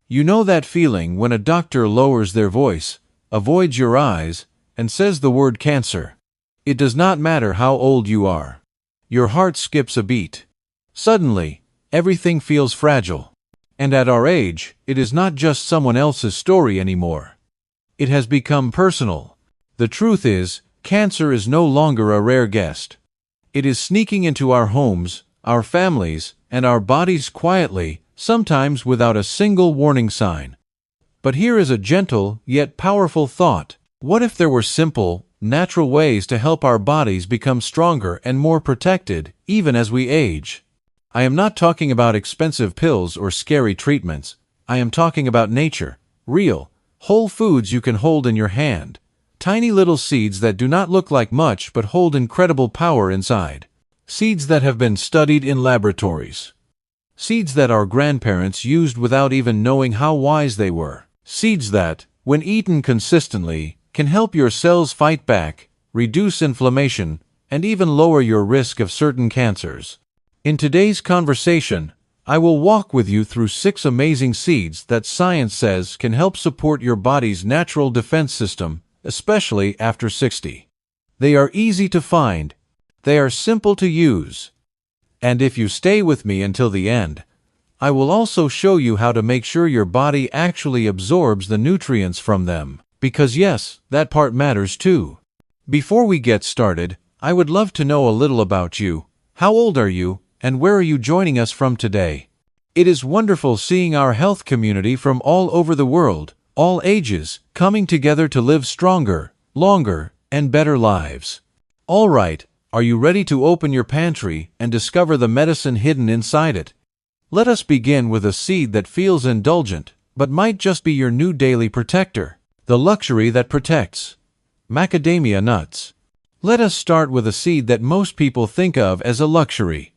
You know that feeling when a doctor lowers their voice, avoids your eyes, and says the word cancer. It does not matter how old you are. Your heart skips a beat. Suddenly, everything feels fragile. And at our age, it is not just someone else's story anymore. It has become personal. The truth is, cancer is no longer a rare guest. It is sneaking into our homes, our families, and our bodies quietly, sometimes without a single warning sign. But here is a gentle, yet powerful thought. What if there were simple, natural ways to help our bodies become stronger and more protected, even as we age? I am not talking about expensive pills or scary treatments. I am talking about nature, real, whole foods you can hold in your hand. Tiny little seeds that do not look like much but hold incredible power inside. Seeds that have been studied in laboratories. Seeds that our grandparents used without even knowing how wise they were. Seeds that, when eaten consistently, can help your cells fight back, reduce inflammation, and even lower your risk of certain cancers. In today's conversation, I will walk with you through 6 amazing seeds that science says can help support your body's natural defense system, especially after 60. They are easy to find. They are simple to use. And if you stay with me until the end, I will also show you how to make sure your body actually absorbs the nutrients from them. Because yes, that part matters too. Before we get started, I would love to know a little about you. How old are you? And where are you joining us from today? It is wonderful seeing our health community from all over the world, all ages, coming together to live stronger, longer, and better lives. All right, are you ready to open your pantry and discover the medicine hidden inside it? Let us begin with a seed that feels indulgent, but might just be your new daily protector. The luxury that protects. Macadamia nuts. Let us start with a seed that most people think of as a luxury.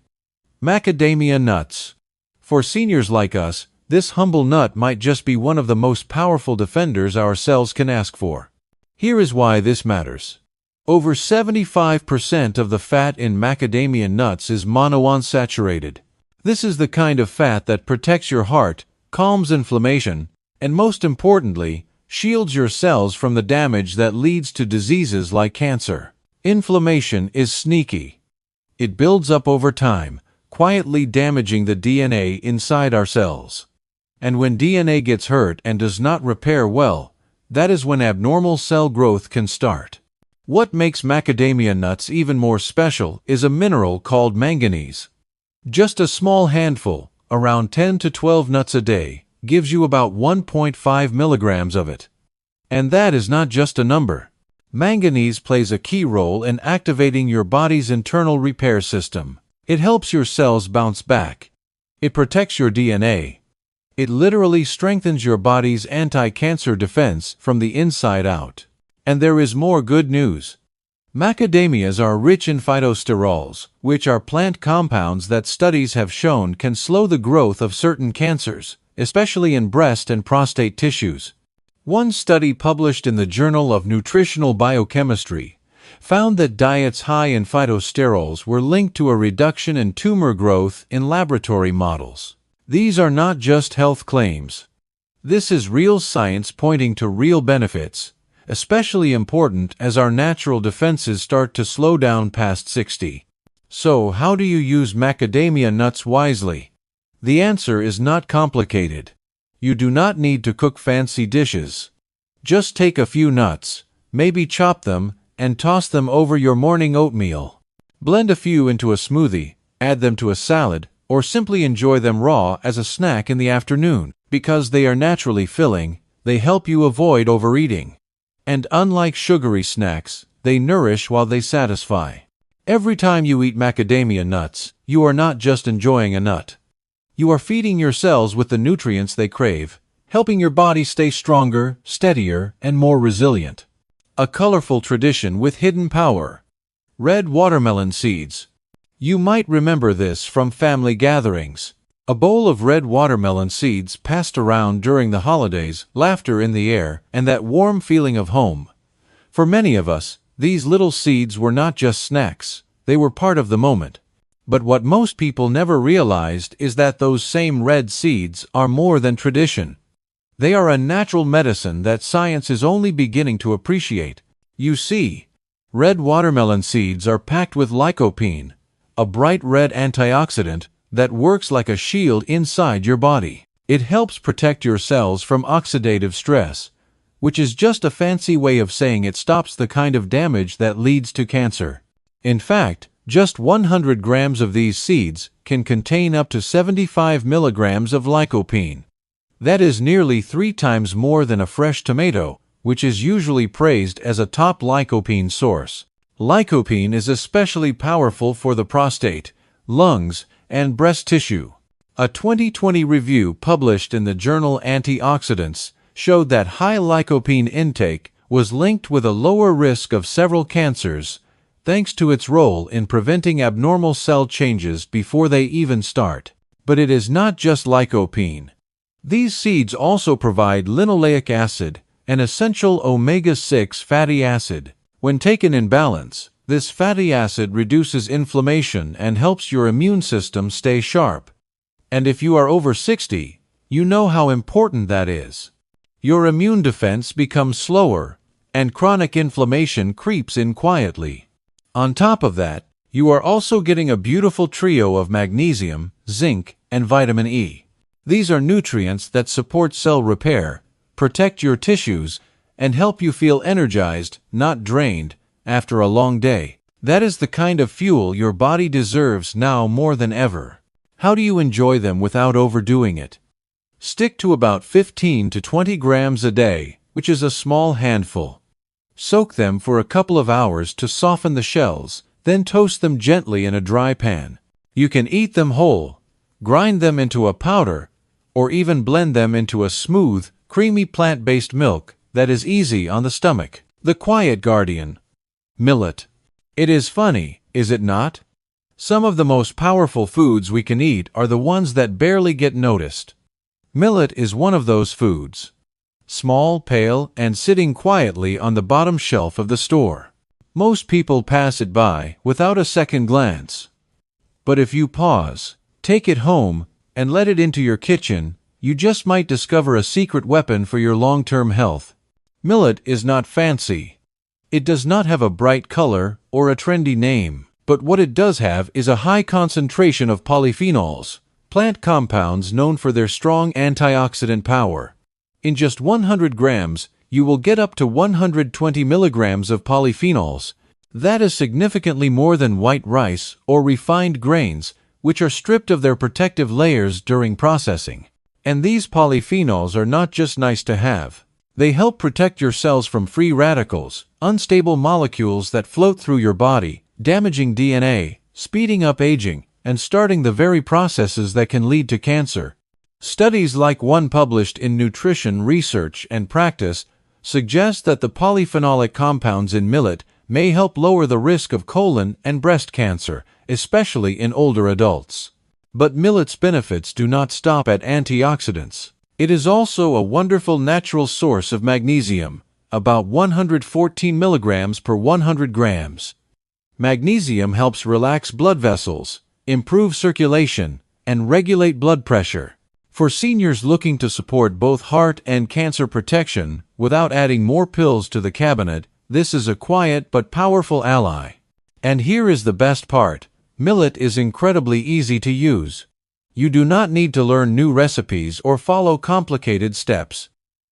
Macadamia nuts. For seniors like us, this humble nut might just be one of the most powerful defenders our cells can ask for. Here is why this matters. Over 75% of the fat in macadamia nuts is monounsaturated. This is the kind of fat that protects your heart, calms inflammation, and most importantly, shields your cells from the damage that leads to diseases like cancer. Inflammation is sneaky. It builds up over time, quietly damaging the DNA inside our cells. And when DNA gets hurt and does not repair well, that is when abnormal cell growth can start. What makes macadamia nuts even more special is a mineral called manganese. Just a small handful, around 10 to 12 nuts a day, gives you about 1.5 milligrams of it. And that is not just a number. Manganese plays a key role in activating your body's internal repair system. It helps your cells bounce back. It protects your DNA. It literally strengthens your body's anti-cancer defense from the inside out. And there is more good news. Macadamias are rich in phytosterols, which are plant compounds that studies have shown can slow the growth of certain cancers, especially in breast and prostate tissues. One study published in the Journal of Nutritional Biochemistry found that diets high in phytosterols were linked to a reduction in tumor growth in laboratory models. These are not just health claims. This is real science pointing to real benefits, especially important as our natural defenses start to slow down past 60. So, how do you use macadamia nuts wisely? The answer is not complicated. You do not need to cook fancy dishes. Just take a few nuts, maybe chop them, and toss them over your morning oatmeal. Blend a few into a smoothie, add them to a salad, or simply enjoy them raw as a snack in the afternoon. Because they are naturally filling, they help you avoid overeating. And unlike sugary snacks, they nourish while they satisfy. Every time you eat macadamia nuts, you are not just enjoying a nut. You are feeding your cells with the nutrients they crave, helping your body stay stronger, steadier, and more resilient. A colorful tradition with hidden power. Red watermelon seeds. You might remember this from family gatherings. A bowl of red watermelon seeds passed around during the holidays, laughter in the air, and that warm feeling of home. For many of us, these little seeds were not just snacks, they were part of the moment. But what most people never realized is that those same red seeds are more than tradition. They are a natural medicine that science is only beginning to appreciate. You see, red watermelon seeds are packed with lycopene, a bright red antioxidant that works like a shield inside your body. It helps protect your cells from oxidative stress, which is just a fancy way of saying it stops the kind of damage that leads to cancer. In fact, just 100 grams of these seeds can contain up to 75 milligrams of lycopene. That is nearly 3 times more than a fresh tomato, which is usually praised as a top lycopene source. Lycopene is especially powerful for the prostate, lungs, and breast tissue. A 2020 review published in the journal Antioxidants showed that high lycopene intake was linked with a lower risk of several cancers, thanks to its role in preventing abnormal cell changes before they even start. But it is not just lycopene. These seeds also provide linoleic acid, an essential omega-6 fatty acid. When taken in balance, this fatty acid reduces inflammation and helps your immune system stay sharp. And if you are over 60, you know how important that is. Your immune defense becomes slower, and chronic inflammation creeps in quietly. On top of that, you are also getting a beautiful trio of magnesium, zinc, and vitamin E. These are nutrients that support cell repair, protect your tissues, and help you feel energized, not drained, after a long day. That is the kind of fuel your body deserves now more than ever. How do you enjoy them without overdoing it? Stick to about 15 to 20 grams a day, which is a small handful. Soak them for a couple of hours to soften the shells, then toast them gently in a dry pan. You can eat them whole, grind them into a powder, or even blend them into a smooth, creamy plant-based milk that is easy on the stomach. The quiet guardian. Millet. It is funny, is it not? Some of the most powerful foods we can eat are the ones that barely get noticed. Millet is one of those foods. Small, pale, and sitting quietly on the bottom shelf of the store. Most people pass it by without a second glance. But if you pause, take it home, and let it into your kitchen, you just might discover a secret weapon for your long-term health. Millet is not fancy. It does not have a bright color or a trendy name. But what it does have is a high concentration of polyphenols, plant compounds known for their strong antioxidant power. In just 100 grams, you will get up to 120 milligrams of polyphenols. That is significantly more than white rice or refined grains, which are stripped of their protective layers during processing. And these polyphenols are not just nice to have. They help protect your cells from free radicals, unstable molecules that float through your body, damaging DNA, speeding up aging, and starting the very processes that can lead to cancer. Studies like one published in Nutrition Research and Practice suggest that the polyphenolic compounds in millet may help lower the risk of colon and breast cancer, especially in older adults. But millet's benefits do not stop at antioxidants. It is also a wonderful natural source of magnesium, about 114 milligrams per 100 grams. Magnesium helps relax blood vessels, improve circulation, and regulate blood pressure. For seniors looking to support both heart and cancer protection without adding more pills to the cabinet, this is a quiet but powerful ally. And here is the best part. Millet is incredibly easy to use. You do not need to learn new recipes or follow complicated steps.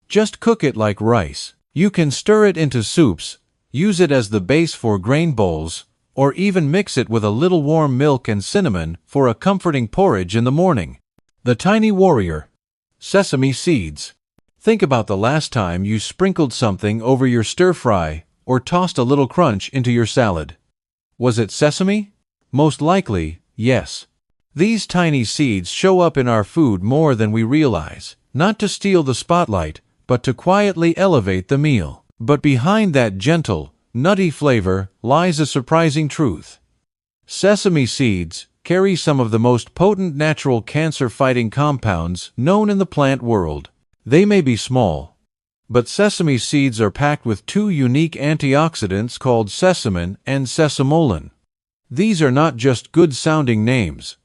Just cook it like rice. You can stir it into soups, use it as the base for grain bowls, or even mix it with a little warm milk and cinnamon for a comforting porridge in the morning. The tiny warrior. Sesame seeds. Think about the last time you sprinkled something over your stir-fry or tossed a little crunch into your salad. Was it sesame? Most likely, yes. These tiny seeds show up in our food more than we realize, not to steal the spotlight, but to quietly elevate the meal. But behind that gentle, nutty flavor lies a surprising truth. Sesame seeds carry some of the most potent natural cancer-fighting compounds known in the plant world. They may be small, but sesame seeds are packed with two unique antioxidants called sesamin and sesamolin. These are not just good-sounding names.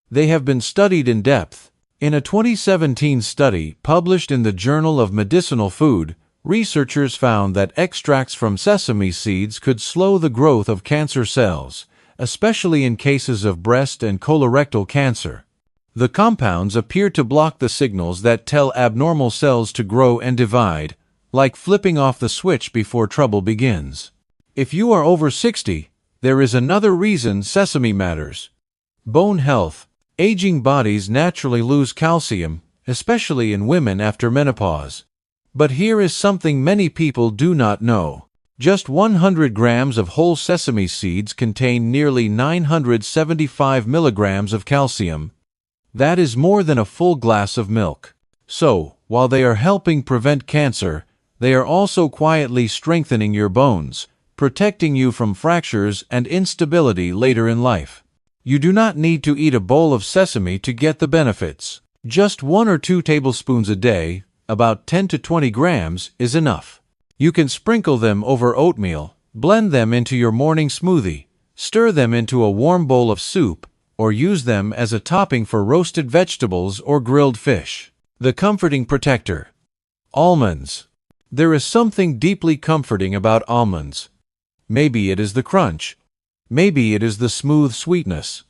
They have been studied in depth, In a 2017 study published in the Journal of Medicinal Food, researchers found that extracts from sesame seeds could slow the growth of cancer cells, especially in cases of breast and colorectal cancer. The compounds appear to block the signals that tell abnormal cells to grow and divide, like flipping off the switch before trouble begins. If you are over 60, there is another reason sesame matters. Bone health. Aging bodies naturally lose calcium, especially in women after menopause. But here is something many people do not know. Just 100 grams of whole sesame seeds contain nearly 975 milligrams of calcium. That is more than a full glass of milk. So, while they are helping prevent cancer, they are also quietly strengthening your bones, protecting you from fractures and instability later in life. You do not need to eat a bowl of sesame to get the benefits. Just 1 or 2 tablespoons a day, about 10 to 20 grams, is enough. You can sprinkle them over oatmeal, blend them into your morning smoothie, stir them into a warm bowl of soup, or use them as a topping for roasted vegetables or grilled fish. The comforting protector. Almonds. There is something deeply comforting about almonds. Maybe it is the crunch. Maybe it is the smooth sweetness.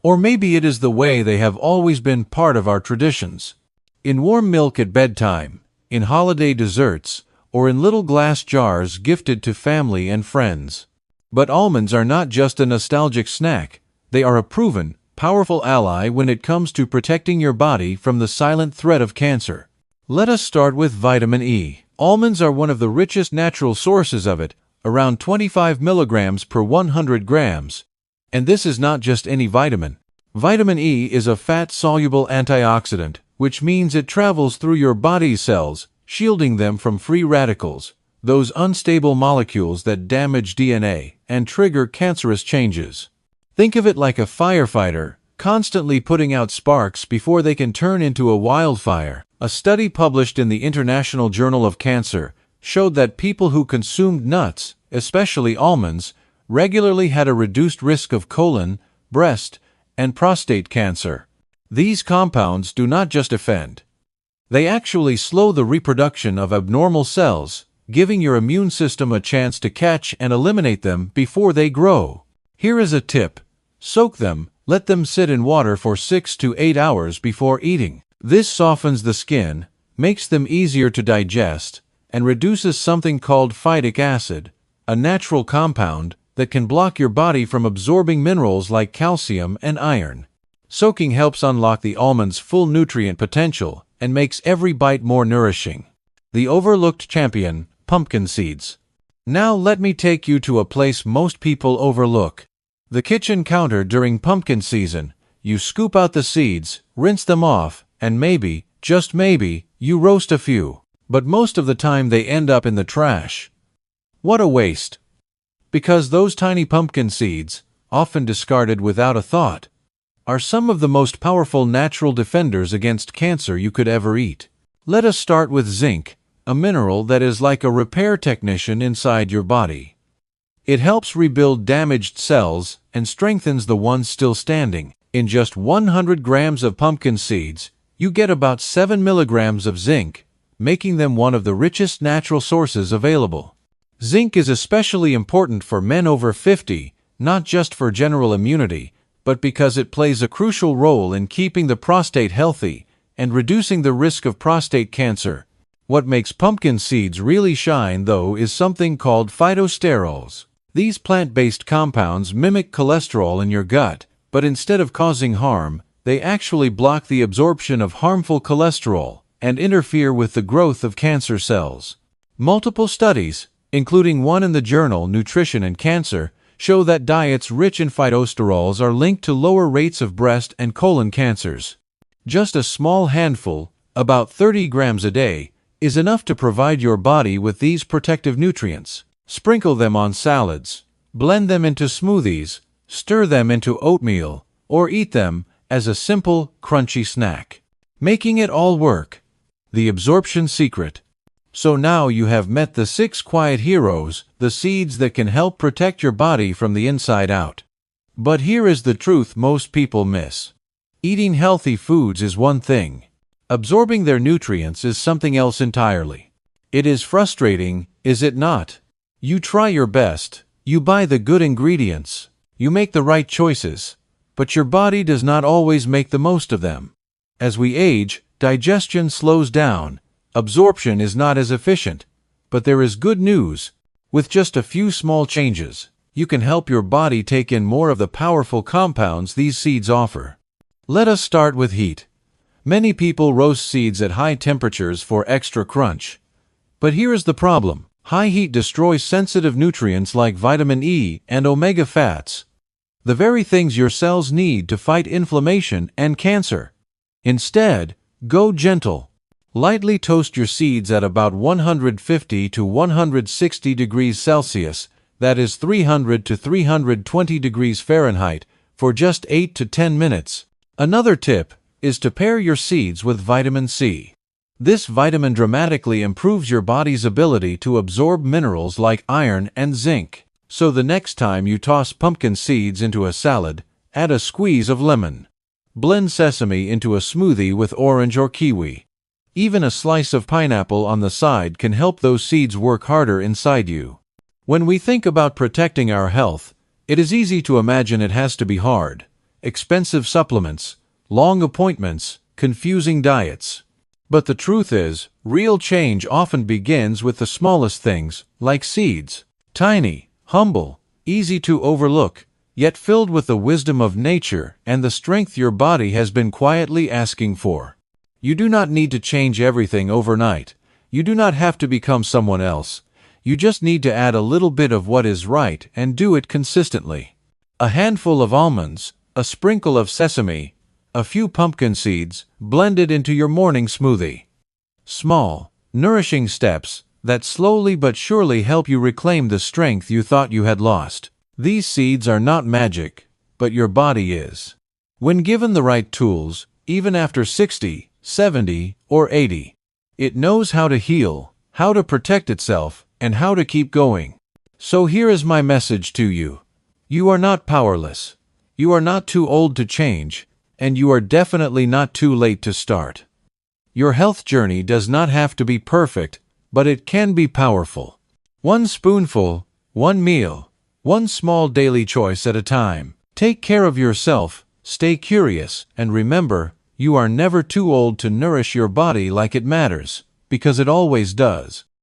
Or maybe it is the way they have always been part of our traditions. In warm milk at bedtime, in holiday desserts, or in little glass jars gifted to family and friends. But almonds are not just a nostalgic snack. They are a proven, powerful ally when it comes to protecting your body from the silent threat of cancer. Let us start with vitamin E. Almonds are one of the richest natural sources of it, around 25 milligrams per 100 grams. And this is not just any vitamin. Vitamin E is a fat-soluble antioxidant, which means it travels through your body's cells, shielding them from free radicals, those unstable molecules that damage DNA and trigger cancerous changes. Think of it like a firefighter, constantly putting out sparks before they can turn into a wildfire. A study published in the International Journal of Cancer showed that people who consumed nuts, especially almonds, regularly had a reduced risk of colon, breast, and prostate cancer. These compounds do not just offend. They actually slow the reproduction of abnormal cells, giving your immune system a chance to catch and eliminate them before they grow. Here is a tip. Soak them, let them sit in water for 6 to 8 hours before eating. This softens the skin, makes them easier to digest, and reduces something called phytic acid, a natural compound that can block your body from absorbing minerals like calcium and iron. Soaking helps unlock the almond's full nutrient potential and makes every bite more nourishing. The overlooked champion, pumpkin seeds. Now let me take you to a place most people overlook. The kitchen counter during pumpkin season. You scoop out the seeds, rinse them off, and maybe, just maybe, you roast a few. But most of the time they end up in the trash. What a waste! Because those tiny pumpkin seeds, often discarded without a thought, are some of the most powerful natural defenders against cancer you could ever eat. Let us start with zinc, a mineral that is like a repair technician inside your body. It helps rebuild damaged cells and strengthens the ones still standing. In just 100 grams of pumpkin seeds, you get about 7 milligrams of zinc, making them one of the richest natural sources available. Zinc is especially important for men over 50, not just for general immunity, but because it plays a crucial role in keeping the prostate healthy and reducing the risk of prostate cancer. What makes pumpkin seeds really shine, though, is something called phytosterols. These plant-based compounds mimic cholesterol in your gut, but instead of causing harm, they actually block the absorption of harmful cholesterol and interfere with the growth of cancer cells. Multiple studies, including one in the journal Nutrition and Cancer, show that diets rich in phytosterols are linked to lower rates of breast and colon cancers. Just a small handful, about 30 grams a day, is enough to provide your body with these protective nutrients. Sprinkle them on salads, blend them into smoothies, stir them into oatmeal, or eat them as a simple, crunchy snack. Making it all work. The absorption secret. So now you have met the 6 quiet heroes, the seeds that can help protect your body from the inside out. But here is the truth most people miss. Eating healthy foods is one thing. Absorbing their nutrients is something else entirely. It is frustrating, is it not? You try your best, you buy the good ingredients, you make the right choices, but your body does not always make the most of them. As we age, digestion slows down, absorption is not as efficient, but there is good news. With just a few small changes, you can help your body take in more of the powerful compounds these seeds offer. Let us start with heat. Many people roast seeds at high temperatures for extra crunch. But here is the problem. High heat destroys sensitive nutrients like vitamin E and omega fats, the very things your cells need to fight inflammation and cancer. Instead, go gentle. Lightly toast your seeds at about 150 to 160 degrees Celsius, that is 300 to 320 degrees Fahrenheit, for just 8 to 10 minutes. Another tip is to pair your seeds with vitamin C. This vitamin dramatically improves your body's ability to absorb minerals like iron and zinc. So the next time you toss pumpkin seeds into a salad, add a squeeze of lemon. Blend sesame into a smoothie with orange or kiwi. Even a slice of pineapple on the side can help those seeds work harder inside you. When we think about protecting our health, it is easy to imagine it has to be hard. Expensive supplements, long appointments, confusing diets. But the truth is, real change often begins with the smallest things, like seeds. Tiny, humble, easy to overlook, yet filled with the wisdom of nature and the strength your body has been quietly asking for. You do not need to change everything overnight. You do not have to become someone else. You just need to add a little bit of what is right and do it consistently. A handful of almonds, a sprinkle of sesame, a few pumpkin seeds, blended into your morning smoothie. Small, nourishing steps that slowly but surely help you reclaim the strength you thought you had lost. These seeds are not magic, but your body is. When given the right tools, even after 60, 70, or 80, it knows how to heal, how to protect itself, and how to keep going. So here is my message to you. You are not powerless. You are not too old to change, and you are definitely not too late to start. Your health journey does not have to be perfect, but it can be powerful. One spoonful, one meal, one small daily choice at a time. Take care of yourself, stay curious, and remember, you are never too old to nourish your body like it matters, because it always does.